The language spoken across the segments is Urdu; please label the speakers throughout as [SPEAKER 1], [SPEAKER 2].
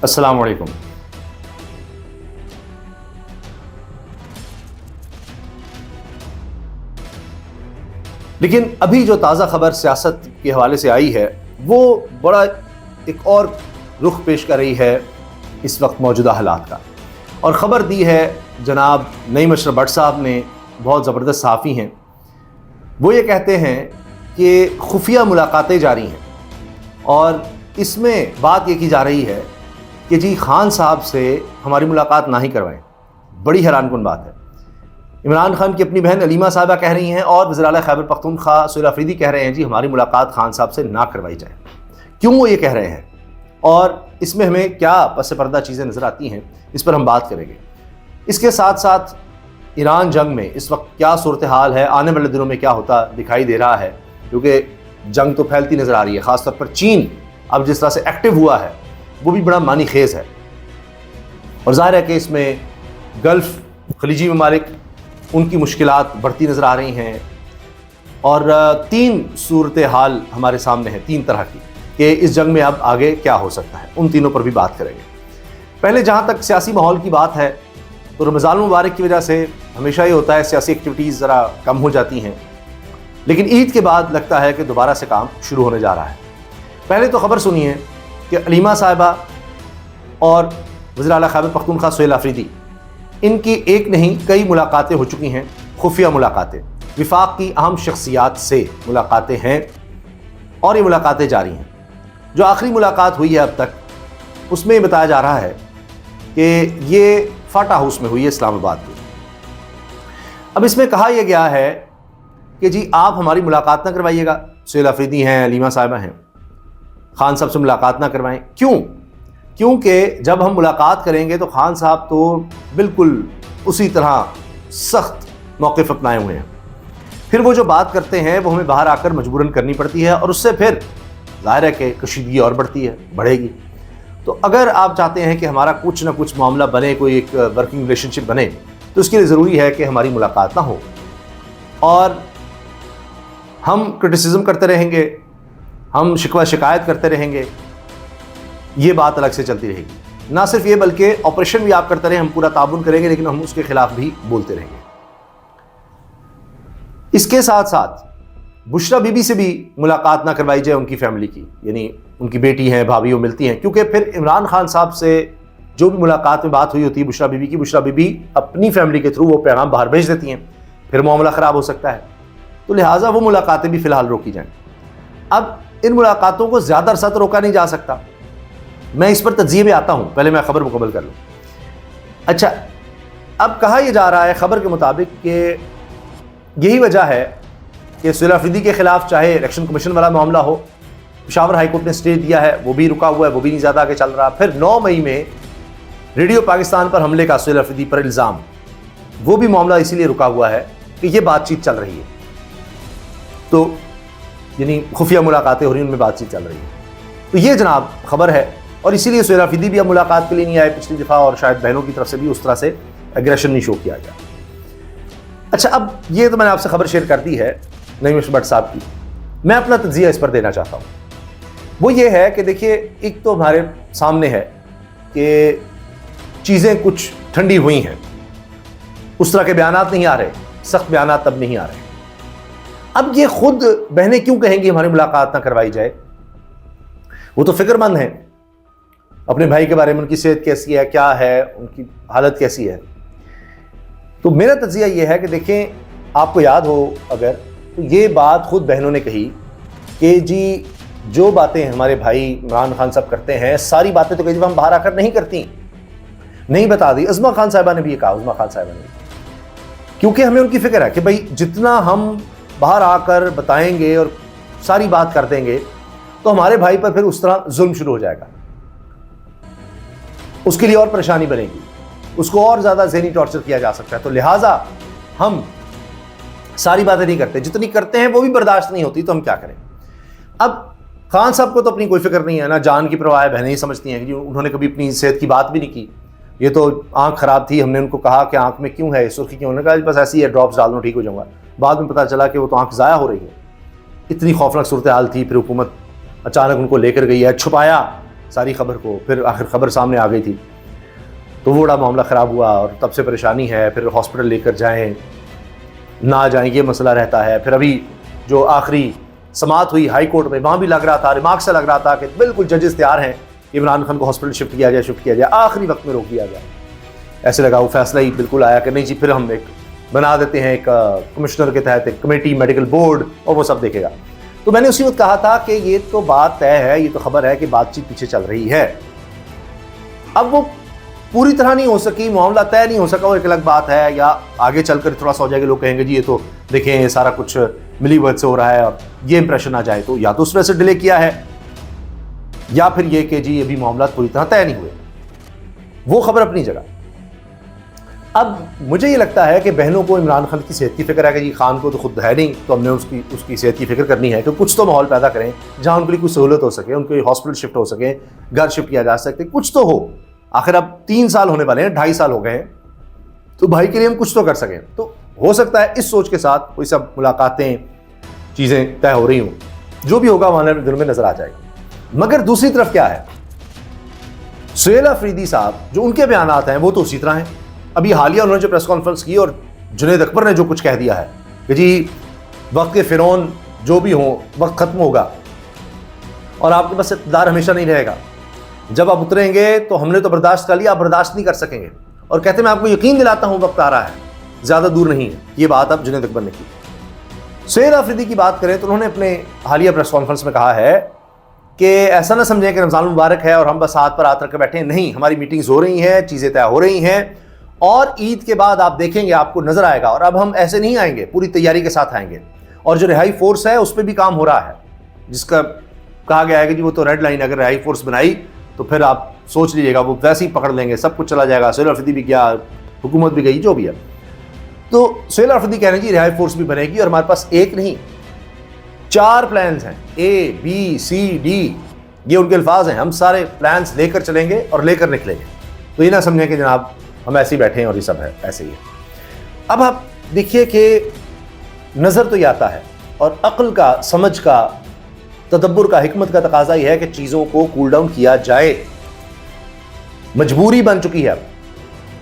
[SPEAKER 1] السلام علیکم۔ لیکن ابھی جو تازہ خبر سیاست کے حوالے سے آئی ہے وہ بڑا ایک اور رخ پیش کر رہی ہے اس وقت موجودہ حالات کا، اور خبر دی ہے جناب نعیم اشرف بٹ صاحب نے، بہت زبردست صحافی ہیں۔ وہ یہ کہتے ہیں کہ خفیہ ملاقاتیں جاری ہیں، اور اس میں بات یہ کی جا رہی ہے کہ جی خان صاحب سے ہماری ملاقات نہ ہی کروائیں۔ بڑی حیران کن بات ہے۔ عمران خان کی اپنی بہن علیمہ صاحبہ کہہ رہی ہیں، اور وزیر اعلیٰ خیبر پختونخوا سہیل آفریدی کہہ رہے ہیں جی ہماری ملاقات خان صاحب سے نہ کروائی جائے۔ کیوں وہ یہ کہہ رہے ہیں اور اس میں ہمیں کیا پس پردہ چیزیں نظر آتی ہیں، اس پر ہم بات کریں گے۔ اس کے ساتھ ساتھ ایران جنگ میں اس وقت کیا صورتحال ہے، آنے والے دنوں میں کیا ہوتا دکھائی دے رہا ہے، کیونکہ جنگ تو پھیلتی نظر آ رہی ہے، خاص طور پر چین اب جس طرح سے ایکٹیو ہوا ہے وہ بھی بڑا معنی خیز ہے، اور ظاہر ہے کہ اس میں گلف خلیجی ممالک ان کی مشکلات بڑھتی نظر آ رہی ہیں، اور تین صورتحال ہمارے سامنے ہیں، تین طرح کی، کہ اس جنگ میں اب آگے کیا ہو سکتا ہے، ان تینوں پر بھی بات کریں گے۔ پہلے جہاں تک سیاسی ماحول کی بات ہے تو رمضان المبارک کی وجہ سے ہمیشہ یہ ہوتا ہے سیاسی ایکٹیویٹیز ذرا کم ہو جاتی ہیں، لیکن عید کے بعد لگتا ہے کہ دوبارہ سے کام شروع ہونے جا رہا ہے۔ پہلے تو خبر سنیے کہ علیمہ صاحبہ اور وزیر اعلیٰ خیبر پختونخوا سہیل آفریدی، ان کی ایک نہیں کئی ملاقاتیں ہو چکی ہیں، خفیہ ملاقاتیں، وفاق کی اہم شخصیات سے ملاقاتیں ہیں، اور یہ ملاقاتیں جاری ہیں۔ جو آخری ملاقات ہوئی ہے اب تک اس میں بتایا جا رہا ہے کہ یہ فاٹا ہاؤس میں ہوئی ہے، اسلام آباد میں۔ اب اس میں کہا یہ گیا ہے کہ جی آپ ہماری ملاقات نہ کروائیے گا، سہیل آفریدی ہیں، علیمہ صاحبہ ہیں، خان صاحب سے ملاقات نہ کروائیں۔ کیونکہ جب ہم ملاقات کریں گے تو خان صاحب تو بالکل اسی طرح سخت موقف اپنائے ہوئے ہیں، پھر وہ جو بات کرتے ہیں وہ ہمیں باہر آ کر مجبوراً کرنی پڑتی ہے، اور اس سے پھر ظاہر ہے کہ کشیدگی اور بڑھے گی۔ تو اگر آپ چاہتے ہیں کہ ہمارا کچھ نہ کچھ معاملہ بنے، کوئی ایک ورکنگ ریلیشن شپ بنے، تو اس کے لیے ضروری ہے کہ ہماری ملاقات نہ ہو، اور ہم کرٹیسزم کرتے رہیں گے، ہم شکوہ شکایت کرتے رہیں گے، یہ بات الگ سے چلتی رہے گی۔ نہ صرف یہ بلکہ آپریشن بھی آپ کرتے رہیں، ہم پورا تعاون کریں گے، لیکن ہم اس کے خلاف بھی بولتے رہیں گے۔ اس کے ساتھ ساتھ بشریٰ بی بی سے بھی ملاقات نہ کروائی جائے، ان کی فیملی کی، یعنی ان کی بیٹی ہیں، بھابھی، وہ ملتی ہیں، کیونکہ پھر عمران خان صاحب سے جو بھی ملاقات میں بات ہوئی ہوتی ہے بشریٰ بی بی کی، بشریٰ بی بی اپنی فیملی کے تھرو وہ پیغام باہر بھیج دیتی ہیں، پھر معاملہ خراب ہو سکتا ہے، تو لہٰذا وہ ملاقاتیں بھی فی الحال روکی جائیں۔ اب ان ملاقاتوں کو زیادہ عرصہ تو روکا نہیں جا سکتا، میں اس پر تجزیے میں آتا ہوں، پہلے میں خبر مکمل کر لوں۔ اچھا، اب کہا یہ جا رہا ہے خبر کے مطابق کہ یہی وجہ ہے کہ سہیل آفریدی کے خلاف چاہے الیکشن کمیشن والا معاملہ ہو، پشاور ہائی کورٹ نے اسٹے دیا ہے، وہ بھی رکا ہوا ہے، وہ بھی نہیں زیادہ آگے چل رہا۔ پھر 9 مئی میں ریڈیو پاکستان پر حملے کا سہیل آفریدی پر الزام، وہ بھی معاملہ اسی لیے رکا ہوا ہے کہ یہ بات چیت چل رہی ہے، تو یعنی خفیہ ملاقاتیں ہو رہی ہیں، ان میں بات چیت چل رہی ہے۔ تو یہ جناب خبر ہے، اور اسی لیے سہیل آفریدی بھی اب ملاقات کے لیے نہیں آئے پچھلی دفعہ، اور شاید بہنوں کی طرف سے بھی اس طرح سے ایگریشن نہیں شو کیا گیا۔ اچھا، اب یہ تو میں نے آپ سے خبر شیئر کر دی ہے نعیم اشرف بٹ صاحب کی، میں اپنا تجزیہ اس پر دینا چاہتا ہوں۔ وہ یہ ہے کہ دیکھیے، ایک تو ہمارے سامنے ہے کہ چیزیں کچھ ٹھنڈی ہوئی ہیں، اس طرح کے بیانات نہیں آ رہے، سخت بیانات اب نہیں آ رہے۔ اب یہ خود بہنیں کیوں کہیں گی ہماری ملاقات نہ کروائی جائے؟ وہ تو فکر مند ہیں اپنے بھائی کے بارے میں، ان کی صحت کیسی ہے، کیا ہے، ان کی حالت کیسی ہے۔ تو میرا تجزیہ یہ ہے کہ دیکھیں، آپ کو یاد ہو اگر، تو یہ بات خود بہنوں نے کہی کہ جی جو باتیں ہمارے بھائی عمران خان صاحب کرتے ہیں، ساری باتیں تو کئی دفعہ ہم باہر آ کر نہیں کرتی، نہیں بتا دی۔ عظمیٰ خان صاحبہ نے بھی یہ کہا، عظمیٰ خان صاحبہ نے، کیونکہ ہمیں ان کی فکر ہے کہ بھائی جتنا ہم باہر آ کر بتائیں گے اور ساری بات کر دیں گے تو ہمارے بھائی پر پھر اس طرح ظلم شروع ہو جائے گا، اس کے لیے اور پریشانی بنے گی، اس کو اور زیادہ ذہنی ٹارچر کیا جا سکتا ہے، تو لہٰذا ہم ساری باتیں نہیں کرتے، جتنی کرتے ہیں وہ بھی برداشت نہیں ہوتی، تو ہم کیا کریں۔ اب خان صاحب کو تو اپنی کوئی فکر نہیں ہے، نہ جان کی پرواہ ہے، بہنیں ہی سمجھتی ہیں کہ انہوں نے کبھی اپنی صحت کی بات بھی نہیں کی، یہ تو آنکھ خراب تھی، ہم نے ان کو کہا کہ آنکھ میں کیوں ہے سرخی کیوں، انہوں نے کہا بس ایسی ہے، ڈراپس ڈال دوں ٹھیک ہو جاؤں گا، بعد میں پتہ چلا کہ وہ تو آنکھ ضائع ہو رہی ہے، اتنی خوفناک صورتحال تھی، پھر حکومت اچانک ان کو لے کر گئی ہے، چھپایا ساری خبر کو، پھر آخر خبر سامنے آ گئی تھی تو وہ بڑا معاملہ خراب ہوا اور تب سے پریشانی ہے، پھر ہاسپٹل لے کر جائیں نہ جائیں یہ مسئلہ رہتا ہے۔ پھر ابھی جو آخری سماعت ہوئی ہائی کورٹ میں، وہاں بھی لگ رہا تھا، ریمارک سے لگ رہا تھا کہ بالکل ججز تیار ہیں کہ عمران خان کو ہاسپٹل شفٹ کیا جائے، آخری وقت میں روک دیا گیا۔ ایسے لگا وہ فیصلہ ہی بالکل آیا کہ نہیں جی پھر ہم ایک بنا دیتے ہیں ایک کمشنر کے تحت ایک کمیٹی، میڈیکل بورڈ، اور وہ سب دیکھے گا۔ تو میں نے اسی وقت کہا تھا کہ یہ تو بات طے ہے، یہ تو خبر ہے کہ بات چیت پیچھے چل رہی ہے۔ اب وہ پوری طرح نہیں ہو سکی، معاملہ طے نہیں ہو سکا، وہ ایک الگ بات ہے، یا آگے چل کر تھوڑا سا ہو جائے گا، لوگ کہیں گے جی یہ تو دیکھیں یہ سارا کچھ ملی بھگت سے ہو رہا ہے اور یہ امپریشن آ جائے، تو یا تو اس وجہ سے ڈیلے کیا ہے یا پھر یہ کہ جی ابھی معاملات پوری طرح طے نہیں ہوئے۔ وہ خبر اپنی جگہ۔ اب مجھے یہ لگتا ہے کہ بہنوں کو عمران خان کی صحت کی فکر ہے کہ جی خان کو تو خود ہے نہیں، تو ہم نے اس کی صحت کی فکر کرنی ہے کہ کچھ تو ماحول پیدا کریں جہاں ان کے لیے کوئی سہولت ہو سکے، ان کو ہاسپٹل شفٹ ہو سکے، گھر شفٹ کیا جا سکے، کچھ تو ہو۔ آخر اب 3 سال ہونے والے ہیں، 2.5 سال ہو گئے ہیں، تو بھائی کے لیے ہم کچھ تو کر سکیں۔ تو ہو سکتا ہے اس سوچ کے ساتھ کوئی سب ملاقاتیں، چیزیں طے ہو رہی ہوں، جو بھی ہوگا آنے والے دنوں میں نظر آ جائے گا۔ مگر دوسری طرف کیا ہے، سہیل آفریدی صاحب جو ان کے بیانات ہیں وہ تو اسی طرح ہیں۔ ابھی حالیہ انہوں نے جو پریس کانفرنس کی اور جنید اکبر نے جو کچھ کہہ دیا ہے کہ جی وقت کے فرعون جو بھی ہوں وقت ختم ہوگا اور آپ کے پاس اقتدار ہمیشہ نہیں رہے گا، جب آپ اتریں گے تو ہم نے تو برداشت کر لیا، آپ برداشت نہیں کر سکیں گے، اور کہتے میں آپ کو یقین دلاتا ہوں وقت آ رہا ہے، زیادہ دور نہیں ہے۔ یہ بات اب جنید اکبر نے کی۔ سہیل آفریدی کی بات کریں تو انہوں نے اپنے حالیہ پریس کانفرنس میں کہا ہے کہ ایسا نہ سمجھیں کہ رمضان المبارک ہے اور ہم بس ہاتھ پر ہاتھ رکھ کے بیٹھے ہیں، نہیں، ہماری میٹنگز ہو رہی ہیں، چیزیں طے ہو رہی ہیں، اور عید کے بعد آپ دیکھیں گے، آپ کو نظر آئے گا، اور اب ہم ایسے نہیں آئیں گے، پوری تیاری کے ساتھ آئیں گے۔ اور جو رہائی فورس ہے اس پہ بھی کام ہو رہا ہے، جس کا کہا گیا ہے کہ جی وہ تو ریڈ لائن، اگر رہائی فورس بنائی تو پھر آپ سوچ لیجیے گا وہ ویسے ہی پکڑ لیں گے، سب کچھ چلا جائے گا، سہیل آفریدی بھی گیا، حکومت بھی گئی، جو بھی ہے۔ تو سہیل آفریدی کہہ رہے ہیں جی رہائی فورس بھی بنے گی، اور ہمارے پاس ایک نہیں 4 پلانز ہیں، A B C D، یہ ان کے الفاظ ہیں، ہم سارے پلانز لے کر چلیں گے اور لے کر نکلیں گے۔ تو یہ نہ سمجھیں کہ جناب ہم ایسے ہی بیٹھے ہیں اور یہ سب ہے، ایسے ہی ہے۔ اب آپ دیکھیے کہ نظر تو یہ آتا ہے، اور عقل کا، سمجھ کا، تدبر کا، حکمت کا تقاضا یہ ہے کہ چیزوں کو کول ڈاؤن کیا جائے۔ مجبوری بن چکی ہے اب،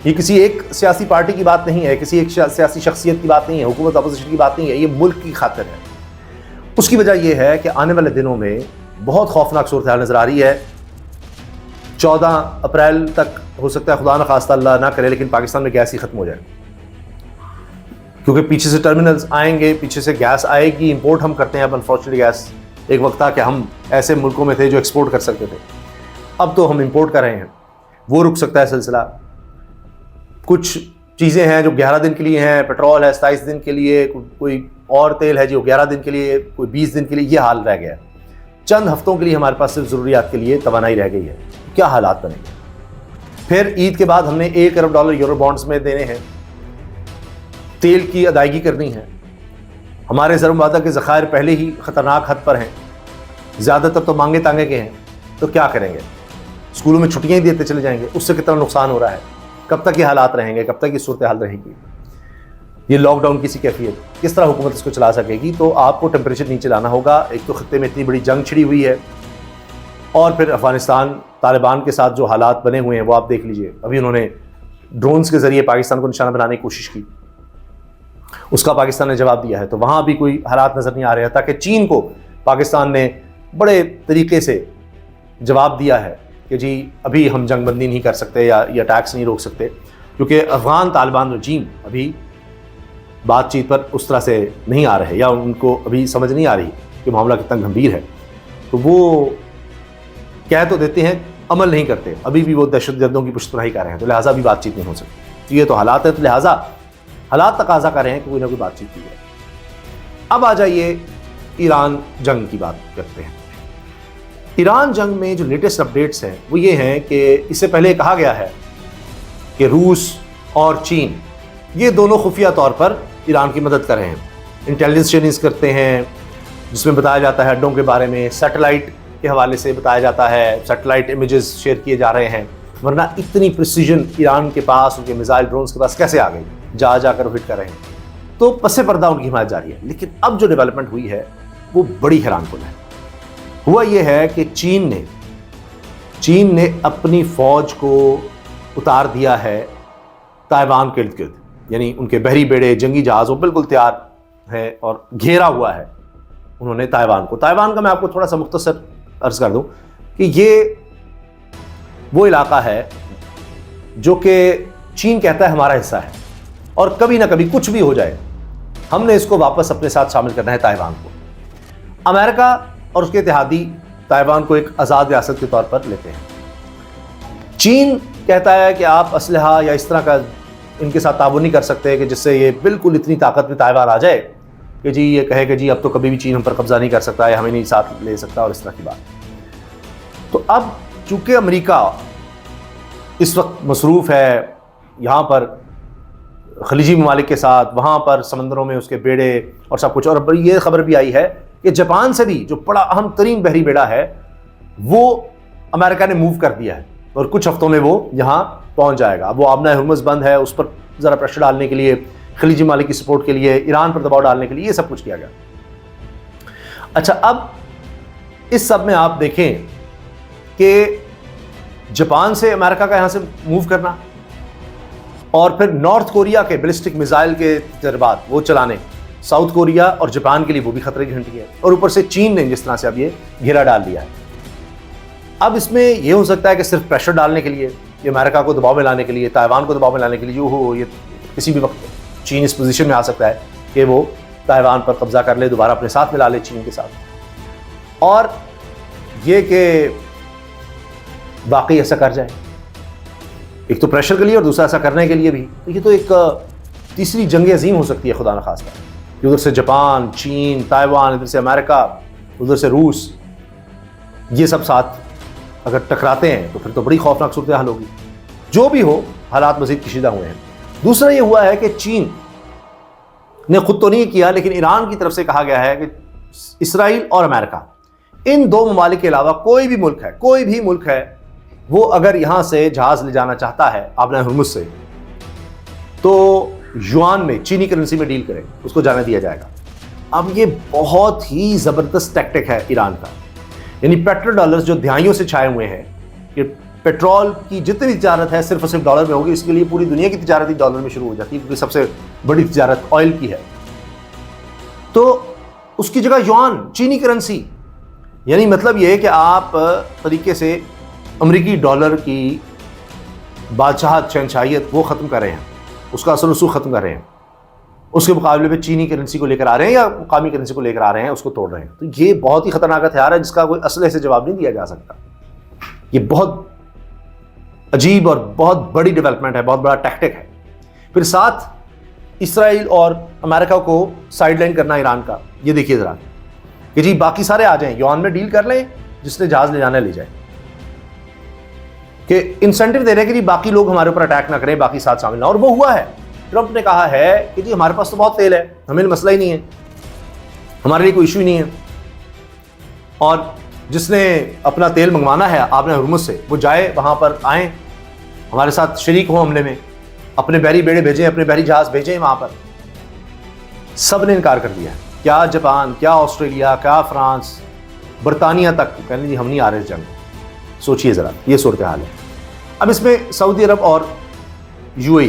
[SPEAKER 1] یہ کسی ایک سیاسی پارٹی کی بات نہیں ہے، کسی ایک سیاسی شخصیت کی بات نہیں ہے، حکومت اپوزیشن کی بات نہیں ہے، یہ ملک کی خاطر ہے۔ اس کی وجہ یہ ہے کہ آنے والے دنوں میں بہت خوفناک صورتحال نظر آ رہی ہے۔ 14 اپریل تک ہو سکتا ہے، خدا نہ خواستہ اللہ نہ کرے، لیکن پاکستان میں گیس ہی ختم ہو جائے، کیونکہ پیچھے سے ٹرمینلز آئیں گے، پیچھے سے گیس آئے گی، امپورٹ ہم کرتے ہیں اب انفارچونیٹلی گیس۔ ایک وقت تھا کہ ہم ایسے ملکوں میں تھے جو ایکسپورٹ کر سکتے تھے، اب تو ہم امپورٹ کر رہے ہیں، وہ رک سکتا ہے سلسلہ۔ کچھ چیزیں ہیں جو 11 دن کے لیے ہیں، پیٹرول ہے 27 دن کے لیے، کوئی اور تیل ہے جو 11 دن کے لیے، کوئی 20 دن کے لیے، یہ حال رہ گیا ہے۔ چند ہفتوں کے لیے ہمارے پاس صرف ضروریات کے لیے توانائی رہ گئی ہے، کیا حالات بنے گے۔ پھر عید کے بعد ہم نے $1 ارب یورو بانڈز میں دینے ہیں، تیل کی ادائیگی کرنی ہے، ہمارے زر مبادلہ کے ذخائر پہلے ہی خطرناک حد پر ہیں، زیادہ تر تو مانگے تانگے کے ہیں، تو کیا کریں گے؟ اسکولوں میں چھٹیاں ہی دیتے چلے جائیں گے، اس سے کتنا نقصان ہو رہا ہے، کب تک یہ حالات رہیں گے، کب تک یہ صورتحال رہے گی، یہ لاک ڈاؤن کی سی کیفیت، کس طرح حکومت اس کو چلا سکے گی؟ تو آپ کو ٹیمپریچر نیچے لانا ہوگا۔ ایک تو خطے میں اتنی بڑی جنگ چھڑی ہوئی ہے، اور پھر افغانستان طالبان کے ساتھ جو حالات بنے ہوئے ہیں وہ آپ دیکھ لیجئے۔ ابھی انہوں نے ڈرونز کے ذریعے پاکستان کو نشانہ بنانے کی کوشش کی، اس کا پاکستان نے جواب دیا ہے، تو وہاں بھی کوئی حالات نظر نہیں آ رہے ہیں، تاکہ چین کو پاکستان نے بڑے طریقے سے جواب دیا ہے کہ جی ابھی ہم جنگ بندی نہیں کر سکتے یا اٹیکس نہیں روک سکتے، کیونکہ افغان طالبان رجیم ابھی بات چیت پر اس طرح سے نہیں آ رہے، یا ان کو ابھی سمجھ نہیں آ رہی کہ معاملہ کتنا گمبھیر ہے، تو وہ کہہ تو دیتے ہیں، عمل نہیں کرتے، ابھی بھی وہ دہشت گردوں کی پشت پناہی کر رہے ہیں، تو لہٰذا بھی بات چیت نہیں ہو سکتی۔ تو یہ تو حالات ہیں، تو لہٰذا حالات تقاضا کر رہے ہیں کہ کوئی نہ کوئی بات چیت کی جائے۔ اب آ جائیے ایران جنگ کی بات کرتے ہیں۔ ایران جنگ میں جو لیٹسٹ اپڈیٹس ہیں وہ یہ ہیں کہ اس سے پہلے کہا گیا ہے کہ روس اور چین یہ دونوں خفیہ طور پر ایران کی مدد کر رہے ہیں، انٹیلیجنس شیئرنگ کرتے ہیں، جس میں بتایا جاتا ہے اڈوں کے بارے میں، سیٹلائٹ کے حوالے سے بتایا جاتا ہے، سیٹلائٹ امیجز شیئر کیے جا رہے ہیں، ورنہ اتنی پریسیجن ایران کے پاس، ان کے میزائل ڈرونز کے پاس کیسے آ گئی، جا جا کر ہٹ کر رہے ہیں، تو پس پردہ ان کی حمایت جاری ہے۔ لیکن اب جو ڈیولپمنٹ ہوئی ہے وہ بڑی حیران کن ہے۔ ہوا یہ ہے کہ چین نے چین نے اپنی فوج کو اتار دیا ہے تائیوان کے ارد گرد، یعنی ان کے بحری بیڑے، جنگی جہاز وہ بالکل تیار ہے اور گھیرا ہوا ہے انہوں نے تائیوان کو۔ تائیوان کا میں آپ کو تھوڑا سا مختصر عرض کر دوں کہ یہ وہ علاقہ ہے جو کہ چین کہتا ہے ہمارا حصہ ہے، اور کبھی نہ کبھی کچھ بھی ہو جائے ہم نے اس کو واپس اپنے ساتھ شامل کرنا ہے تائیوان کو۔ امریکہ اور اس کے اتحادی تائیوان کو ایک آزاد ریاست کے طور پر لیتے ہیں۔ چین کہتا ہے کہ آپ اسلحہ یا اس طرح کا ان کے ساتھ تعاون نہیں کر سکتے کہ جس سے یہ بالکل اتنی طاقت میں تائیوان آ جائے کہ جی یہ کہے کہ جی اب تو کبھی بھی چین ہم پر قبضہ نہیں کر سکتا یا ہمیں نہیں ساتھ لے سکتا اور اس طرح کی بات۔ تو اب چونکہ امریکہ اس وقت مصروف ہے یہاں پر خلیجی ممالک کے ساتھ، وہاں پر سمندروں میں اس کے بیڑے اور سب کچھ، اور یہ خبر بھی آئی ہے کہ جاپان سے بھی جو بڑا اہم ترین بحری بیڑا ہے وہ امریکہ نے موو کر دیا ہے اور کچھ ہفتوں میں وہ یہاں پہنچ جائے گا۔ اب وہ آبنہ ہرمز بند ہے، اس پر ذرا پریشر ڈالنے کے لیے، خلیجی ممالک کی سپورٹ کے لیے، ایران پر دباؤ ڈالنے کے لیے یہ سب کچھ کیا گیا۔ اچھا، اب اس سب میں آپ دیکھیں کہ جاپان سے امریکہ کا یہاں سے موو کرنا اور پھر نارتھ کوریا کے بیلسٹک میزائل کے تجربات وہ چلانے، ساؤتھ کوریا اور جاپان کے لیے وہ بھی خطرے کی گھنٹی ہے، اور اوپر سے چین نے جس طرح سے اب یہ گھیرا ڈال دیا ہے۔ اب اس میں یہ ہو سکتا ہے کہ صرف پریشر ڈالنے کے لیے، یہ امریکہ کو دباؤ میں لانے کے لیے، تائیوان کو دباؤ میں لانے کے لیے، یہ کسی بھی وقت چین اس پوزیشن میں آ سکتا ہے کہ وہ تائیوان پر قبضہ کر لے، دوبارہ اپنے ساتھ ملا لے چین کے ساتھ، اور یہ کہ واقعی ایسا کر جائے، ایک تو پریشر کے لیے اور دوسرا ایسا کرنے کے لیے بھی، تو یہ تو ایک تیسری جنگ عظیم ہو سکتی ہے خدا نخواستہ، کہ ادھر سے جاپان، چین، تائیوان، ادھر سے امریکہ، ادھر سے روس، یہ سب ساتھ اگر ٹکراتے ہیں تو پھر تو بڑی خوفناک صورتحال ہوگی۔ جو بھی ہو، حالات مزید کشیدہ ہوئے ہیں۔ دوسرا یہ ہوا ہے کہ چین نے خود تو نہیں کیا، لیکن ایران کی طرف سے کہا گیا ہے کہ اسرائیل اور امریکہ، ان دو ممالک کے علاوہ کوئی بھی ملک ہے وہ اگر یہاں سے جہاز لے جانا چاہتا ہے آبنہ ہرمز سے تو یوان میں، چینی کرنسی میں ڈیل کرے، اس کو جانے دیا جائے گا۔ اب یہ بہت ہی زبردست ٹیکٹک ہے ایران کا، یعنی پیٹرول ڈالرز جو دہائیوں سے چھائے ہوئے ہیں کہ پیٹرول کی جتنی بھی تجارت ہے صرف اور صرف ڈالر میں ہوگی، اس کے لیے پوری دنیا کی تجارت ہی ڈالر میں شروع ہو جاتی ہے کیونکہ سب سے بڑی تجارت آئل کی ہے، تو اس کی جگہ یوان، چینی کرنسی، یعنی مطلب یہ ہے کہ آپ طریقے سے امریکی ڈالر کی بادشاہت، شہنشاہیت وہ ختم کر رہے ہیں، اس کا اثر رسوخ ختم کر رہے ہیں، اس کے مقابلے میں چینی کرنسی کو لے کر آ رہے ہیں یا مقامی کرنسی کو لے کر آ رہے ہیں، اس کو توڑ رہے ہیں۔ تو یہ بہت ہی خطرناک ہتھیار ہے جس کا کوئی اسلحے سے جواب نہیں دیا جا سکتا۔ یہ بہت عجیب اور بہت بڑی ڈیولپمنٹ ہے، بہت بڑا ٹیکٹک ہے۔ پھر ساتھ اسرائیل اور امریکہ کو سائڈ لائن کرنا ایران کا، یہ دیکھیے ذرا کہ جی باقی سارے آ جائیں، یوان میں ڈیل کر لیں، جس نے جہاز لے جانا لے جائے، کہ انسینٹیو دے رہے کہ جی باقی لوگ ہمارے اوپر اٹیک نہ کریں، باقی ساتھ شامل نہ، اور وہ ہوا ہے۔ ٹرمپ نے کہا ہے کہ جی ہمارے پاس تو بہت تیل ہے، ہمیں مسئلہ ہی نہیں ہے، ہمارے لیے کوئی ایشو ہی نہیں ہے، اور جس نے اپنا تیل منگوانا ہے آبنہ ہرمز سے وہ جائے، وہاں پر آئیں، ہمارے ساتھ شریک ہوں حملے میں، اپنے بحری بیڑے بھیجیں، اپنے بحری جہاز بھیجیں وہاں پر۔ سب نے انکار کر دیا، کیا جاپان، کیا آسٹریلیا، کیا فرانس، برطانیہ تک کہنے جی ہم نہیں آ رہے اس جنگ۔ سوچئے ذرا، یہ صورتحال ہے۔ اب اس میں سعودی عرب اور یو اے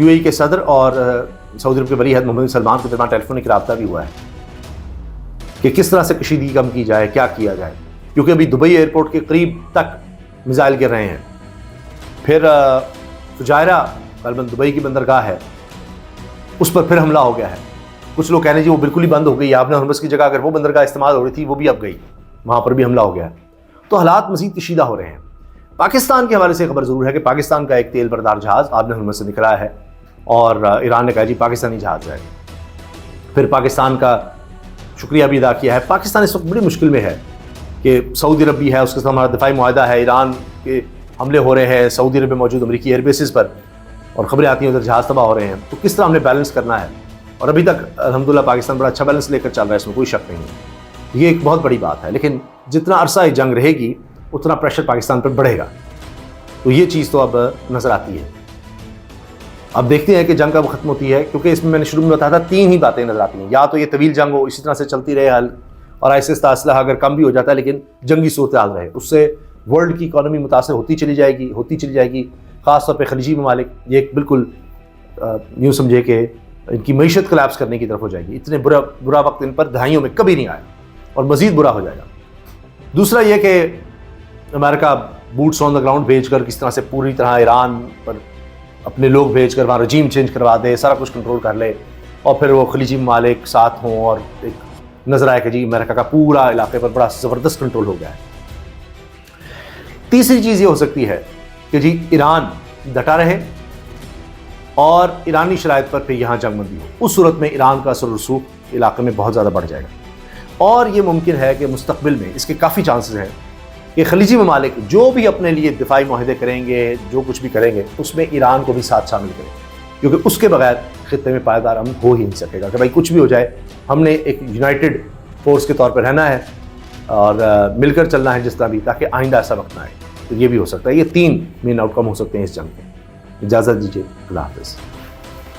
[SPEAKER 1] ای کے صدر اور سعودی عرب کے ولی عہد محمد بن سلمان کے درمیان ٹیلی فونک رابطہ بھی ہوا ہے کہ کس طرح سے کشیدگی کم کی جائے، کیا کیا جائے، کیونکہ ابھی دبئی ایئرپورٹ کے قریب تک میزائل گر رہے ہیں۔ پھر فجائرہ غالباً دبئی کی بندرگاہ ہے، اس پر پھر حملہ ہو گیا ہے۔ کچھ لوگ کہہ رہے ہیں جی وہ بالکل ہی بند ہو گئی، آبنہ ہرمز کی جگہ اگر وہ بندرگاہ استعمال ہو رہی تھی وہ بھی اب گئی، وہاں پر بھی حملہ ہو گیا ہے۔ تو حالات مزید کشیدہ ہو رہے ہیں۔ پاکستان کے حوالے سے خبر ضرور ہے کہ پاکستان کا ایک تیل بردار جہاز آبنہ ہرمز سے نکلا ہے، اور ایران نے کہا جی پاکستانی جہاز ہے۔ پھر پاکستان کا شکریہ بھی ادا کیا ہے۔ پاکستان اس وقت بڑی مشکل میں ہے کہ سعودی عرب بھی ہے، اس کے ساتھ ہمارا دفاعی معاہدہ ہے، ایران کے حملے ہو رہے ہیں سعودی عرب میں موجود امریکی ایئر بیسز پر، اور خبریں آتی ہیں ادھر جہاز تباہ ہو رہے ہیں، تو کس طرح ہم نے بیلنس کرنا ہے؟ اور ابھی تک الحمدللہ پاکستان بڑا اچھا بیلنس لے کر چل رہا ہے، اس میں کوئی شک نہیں ہے۔ یہ ایک بہت بڑی بات ہے، لیکن جتنا عرصہ یہ جنگ رہے گی اتنا پریشر پاکستان پر بڑھے گا، تو یہ چیز تو اب نظر آتی ہے۔ اب دیکھتے ہیں کہ جنگ کب ختم ہوتی ہے، کیونکہ اس میں میں نے شروع میں بتایا تھا 3 ہی باتیں نظر آتی ہیں، یا تو یہ طویل جنگ ہو، اسی طرح سے چلتی رہے حل، اور ایسے اسلحہ اگر کم بھی ہو جاتا ہے لیکن جنگی صورتحال رہے، اس سے ورلڈ کی اکانومی متاثر ہوتی چلی جائے گی، خاص طور پہ خلیجی ممالک، یہ ایک بالکل یوں سمجھے کہ ان کی معیشت کلیپس کرنے کی طرف ہو جائے گی. اتنے برا وقت ان پر دہائیوں میں کبھی نہیں آیا اور مزید برا ہو جائے گا. دوسرا یہ کہ امریکہ بوٹس آن دا گراؤنڈ بھیج کر کس طرح سے پوری طرح ایران پر اپنے لوگ بھیج کر وہاں رجیم چینج کروا دے، سارا کچھ کنٹرول کر لے، اور پھر وہ خلیجی ممالک ساتھ ہوں اور ایک نظر آئے کہ جی امریکہ کا پورا علاقے پر بڑا زبردست کنٹرول ہو گیا ہے. تیسری چیز یہ ہو سکتی ہے کہ جی ایران ڈٹا رہے اور ایرانی شرائط پر پھر یہاں جنگ بندی ہو. اس صورت میں ایران کا اثر و رسوخ علاقے میں بہت زیادہ بڑھ جائے گا، اور یہ ممکن ہے کہ مستقبل میں اس کے کافی چانسز ہیں کہ خلیجی ممالک جو بھی اپنے لیے دفاعی معاہدے کریں گے، جو کچھ بھی کریں گے، اس میں ایران کو بھی ساتھ شامل کریں، کیونکہ اس کے بغیر خطے میں پائیدار امن ہو ہی نہیں سکے گا. کہ بھائی کچھ بھی ہو جائے، ہم نے ایک یونائٹڈ فورس کے طور پر رہنا ہے اور مل کر چلنا ہے جس طرح بھی، تاکہ آئندہ ایسا وقت نہ آئے. تو یہ بھی ہو سکتا ہے. یہ 3 مین آؤٹ کم ہو سکتے ہیں اس جنگ کے. اجازت دیجیے، اللہ حافظ.